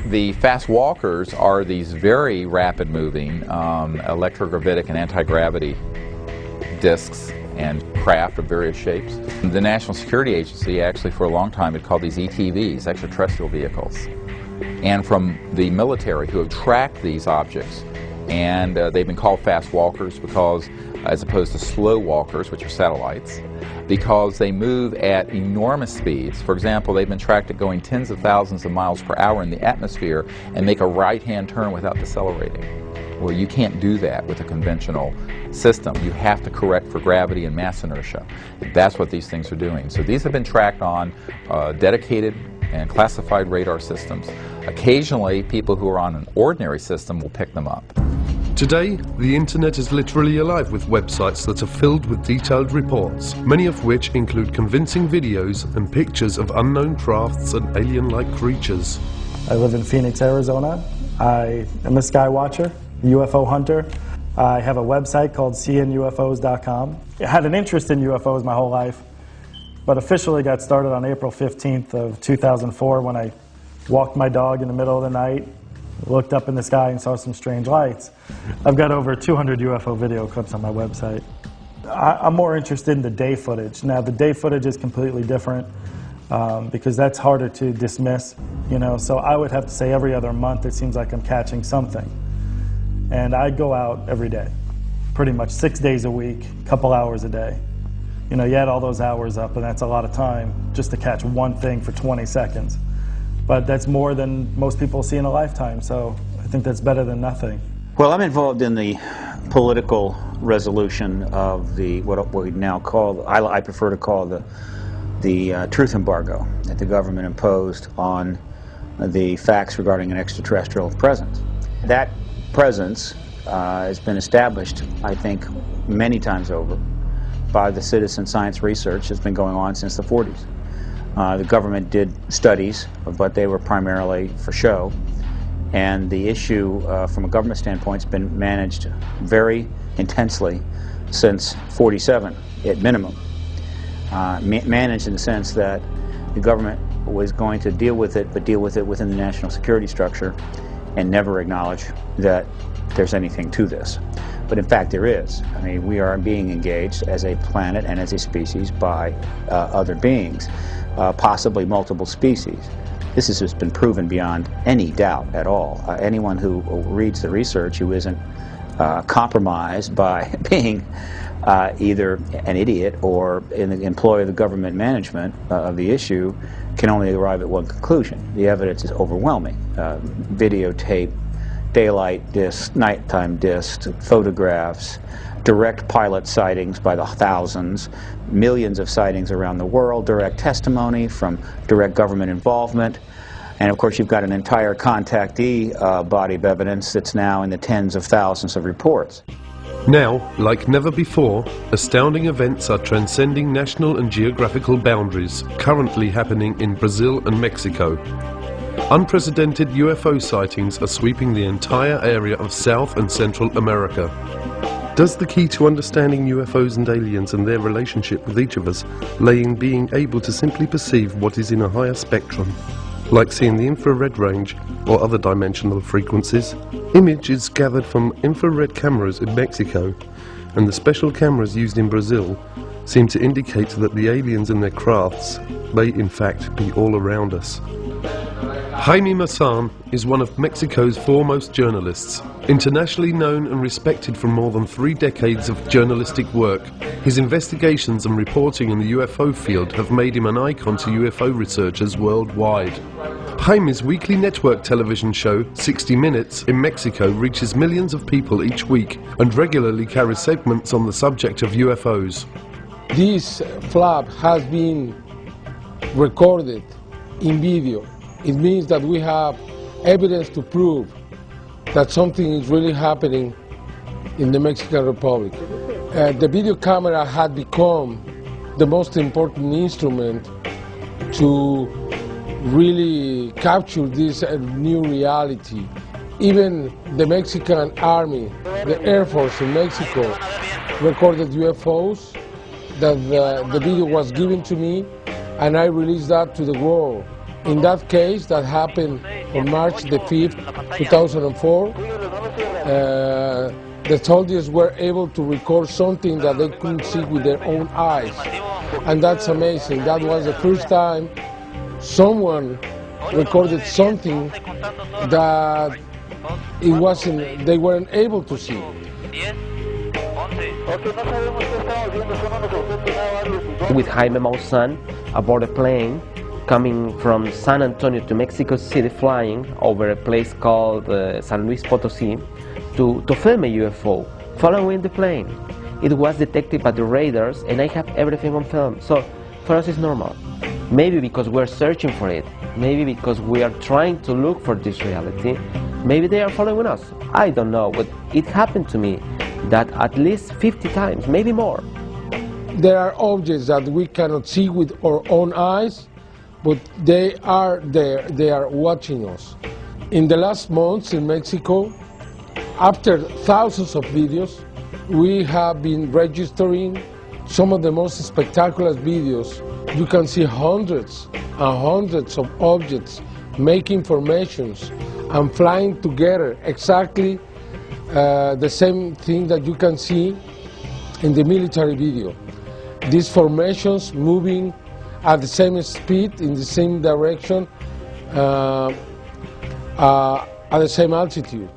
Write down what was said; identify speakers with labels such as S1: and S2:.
S1: The fast walkers are these very rapid-moving electrogravitic and anti-gravity disks and craft of various shapes. The National Security Agency actually for a long time had called these ETVs, extraterrestrial vehicles. And from the military who have tracked these objects, and they've been called fast walkers because, as opposed to slow walkers, which are satellites, because they move at enormous speeds. For example, they've been tracked at going tens of thousands of miles per hour in the atmosphere and make a right-hand turn without decelerating. Well, you can't do that with a conventional system. You have to correct for gravity and mass inertia. That's what these things are doing. So these have been tracked on dedicated and classified radar systems. Occasionally, people who are on an ordinary system will pick them up.
S2: Today, the internet is literally alive with websites that are filled with detailed reports, many of which include convincing videos and pictures of unknown crafts and alien-like creatures.
S3: I live in Phoenix, Arizona. I am a sky watcher, UFO hunter. I have a website called seeingufos.com. I had an interest in UFOs my whole life, but officially got started on April 15th of 2004 when I walked my dog in the middle of the night, looked up in the sky and saw some strange lights. I've got over 200 UFO video clips on my website. I'm more interested in the day footage. Now, the day footage is completely different because that's harder to dismiss, you know, so I would have to say every other month it seems like I'm catching something. And I go out every day, pretty much 6 days a week, a couple hours a day. You know, you add all those hours up and that's a lot of time just to catch one thing for 20 seconds. But that's more than most people see in a lifetime, so I think that's better than nothing.
S4: Well, I'm involved in the political resolution of the what we now call, I prefer to call the truth embargo that the government imposed on the facts regarding an extraterrestrial presence. That presence has been established, I think, many times over by the citizen science research that's been going on since the 40s. The government did studies, but they were primarily for show. And the issue, from a government standpoint, has been managed very intensely since '47, at minimum. Managed in the sense that the government was going to deal with it, but deal with it within the national security structure, and never acknowledge that there's anything to this. But in fact there is. I mean, we are being engaged as a planet and as a species by other beings, possibly multiple species. This has just been proven beyond any doubt at all. Anyone who reads the research who isn't compromised by being either an idiot or in the employ of the government management of the issue can only arrive at one conclusion. The evidence is overwhelming. Videotape, daylight discs, nighttime discs, photographs, direct pilot sightings by the thousands, millions of sightings around the world, direct testimony from direct government involvement, and of course you've got an entire contactee body of evidence that's now in the tens of thousands of reports.
S2: Now, like never before, astounding events are transcending national and geographical boundaries, currently happening in Brazil and Mexico. Unprecedented UFO sightings are sweeping the entire area of South and Central America. Does the key to understanding UFOs and aliens and their relationship with each of us lay in being able to simply perceive what is in a higher spectrum, like seeing the infrared range or other dimensional frequencies? Images gathered from infrared cameras in Mexico and the special cameras used in Brazil seem to indicate that the aliens and their crafts may in fact be all around us. Jaime Maussan is one of Mexico's foremost journalists. Internationally known and respected for more than 3 decades of journalistic work, his investigations and reporting in the UFO field have made him an icon to UFO researchers worldwide. Jaime's weekly network television show, 60 Minutes, in Mexico reaches millions of people each week and regularly carries segments on the subject of UFOs.
S5: This flap has been recorded in video. It means that we have evidence to prove that something is really happening in the Mexican Republic. The video camera had become the most important instrument to really capture this new reality. Even the Mexican Army, the Air Force in Mexico, recorded UFOs. That the video was given to me, and I released that to the world. In that case, that happened on March the 5th, 2004, the soldiers were able to record something that they couldn't see with their own eyes. And that's amazing. That was the first time someone recorded something that they weren't able to see.
S6: With Jaime Maussan aboard a plane coming from San Antonio to Mexico City, flying over a place called San Luis Potosí to film a UFO, following the plane. It was detected by the radars, and I have everything on film. So for us it's normal. Maybe because we're searching for it, maybe because we are trying to look for this reality, maybe they are following us. I don't know, but it happened to me that at least 50 times, maybe more.
S5: There are objects that we cannot see with our own eyes, but they are there, they are watching us. In the last months in Mexico, after thousands of videos, we have been registering some of the most spectacular videos. You can see hundreds and hundreds of objects making formations and flying together, exactly the same thing that you can see in the military video. These formations moving at the same speed, in the same direction, at the same altitude.